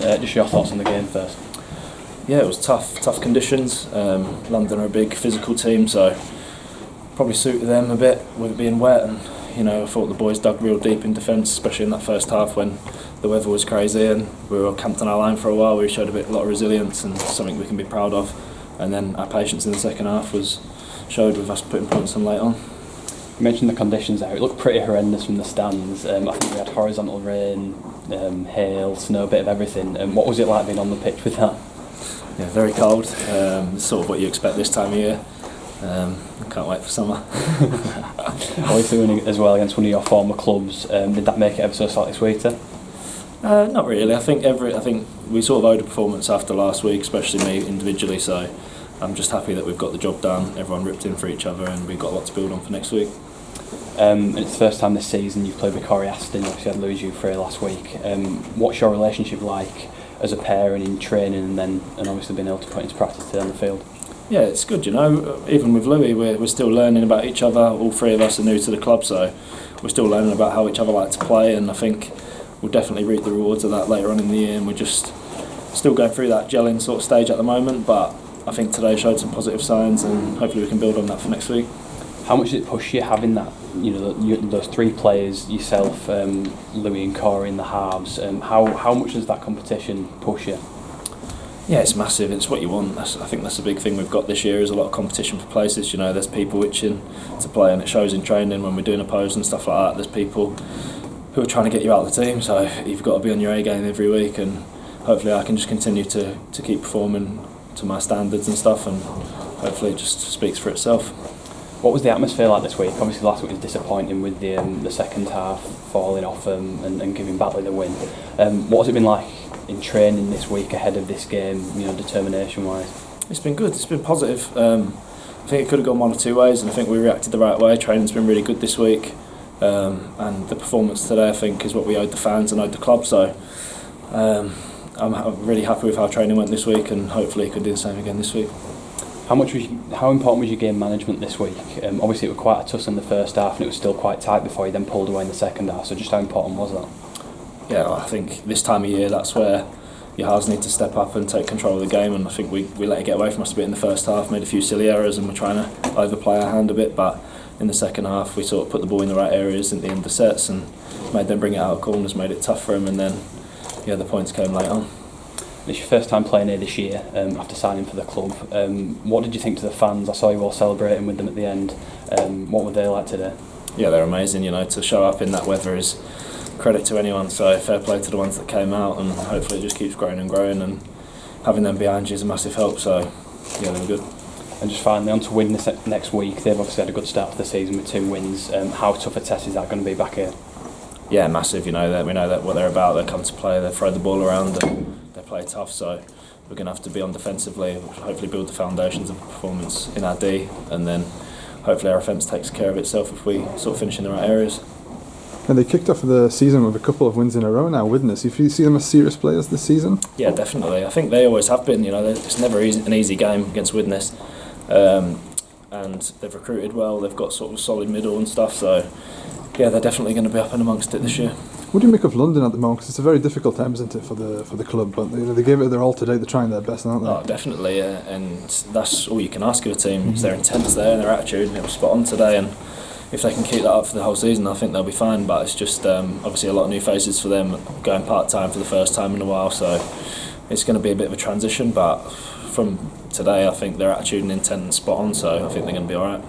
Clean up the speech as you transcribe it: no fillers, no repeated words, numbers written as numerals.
Just your thoughts on the game first. Yeah, it was tough conditions. London are a big physical team, so probably suited them a bit with it being wet. And I thought the boys dug real deep in defence, especially in that first half when the weather was crazy and we were camped on our line for a while. We showed a lot of resilience and something we can be proud of. And then our patience in the second half was showed with us putting points on late on. You mentioned the conditions there. It looked pretty horrendous from the stands. I think we had horizontal rain, hail, snow, a bit of everything. What was it like being on the pitch with that? Yeah, very cold. Sort of what you expect this time of year. Can't wait for summer. Obviously winning as well against one of your former clubs. Did that make it ever so slightly sweeter? Not really. I think we sort of owed a performance after last week, especially me individually. So I'm just happy that we've got the job done. Everyone ripped in for each other, and we've got a lot to build on for next week. It's the first time this season you've played with Cory Aston. Obviously, had Louis Frey last week. What's your relationship like as a pair and in training, and obviously being able to put into practice today on the field? Yeah, it's good. Even with Louis, we're still learning about each other. All three of us are new to the club, so we're still learning about how each other like to play. And I think we'll definitely reap the rewards of that later on in the year. And we're just still going through that gelling sort of stage at the moment. But I think today showed some positive signs, and hopefully we can build on that for next week. How much did it push you having that? Those three players, yourself, Louis and Cory in the halves. How much does that competition push you? Yeah, it's massive. It's what you want. I think that's a big thing we've got this year is a lot of competition for places. There's people itching to play, and it shows in training when we're doing opposed and stuff like that. There's people who are trying to get you out of the team, so you've got to be on your A game every week, and hopefully I can just continue to keep performing to my standards and stuff, and hopefully it just speaks for itself. What was the atmosphere like this week? Obviously last week was disappointing with the second half falling off and giving Batley the win. What has it been like in training this week ahead of this game, determination wise? It's been good, it's been positive. I think it could have gone one of two ways, and I think we reacted the right way. Training's been really good this week, and the performance today I think is what we owed the fans and owed the club, so I'm really happy with how training went this week, and hopefully it could do the same again this week. How important was your game management this week? Obviously it was quite a tussle in the first half and it was still quite tight before you then pulled away in the second half, so just how important was that? Yeah, I think this time of year that's where your halves need to step up and take control of the game, and I think we let it get away from us a bit in the first half, made a few silly errors and we're trying to overplay our hand a bit, but in the second half we sort of put the ball in the right areas at the end of the sets and made them bring it out of corners, made it tough for them, and then the points came late on. It's your first time playing here this year after signing for the club. What did you think to the fans? I saw you all celebrating with them at the end. What were they like today? Yeah, they're amazing. To show up in that weather is credit to anyone. So fair play to the ones that came out, and hopefully it just keeps growing, and having them behind you is a massive help. So yeah, they were good. And just finally, on to Widnes next week. They've obviously had a good start to the season with 2 wins. How tough a test is that going to be back here? Yeah, massive. We know that what they're about. They come to play. They throw the ball around. And they play tough. So we're going to have to be on defensively. Hopefully, build the foundations of performance in our D, and then hopefully our offence takes care of itself if we sort of finish in the right areas. And they kicked off the season with a couple of wins in a row now, Widnes. If you see them as serious players this season? Yeah, definitely. I think they always have been. It's never an easy game against Widnes, and they've recruited well. They've got sort of solid middle and stuff. So yeah, they're definitely going to be up and amongst it this year. What do you make of London at the moment? Because it's a very difficult time, isn't it, for the club? But they gave it their all today. They're trying their best, aren't they? Oh, definitely. Yeah. And that's all you can ask of a team. Is their intent's there and their attitude. It was spot on today, and if they can keep that up for the whole season, I think they'll be fine. But it's just obviously a lot of new faces for them, going part-time for the first time in a while, so it's going to be a bit of a transition. But from today, I think their attitude and intent is spot on, so I think they're going to be alright.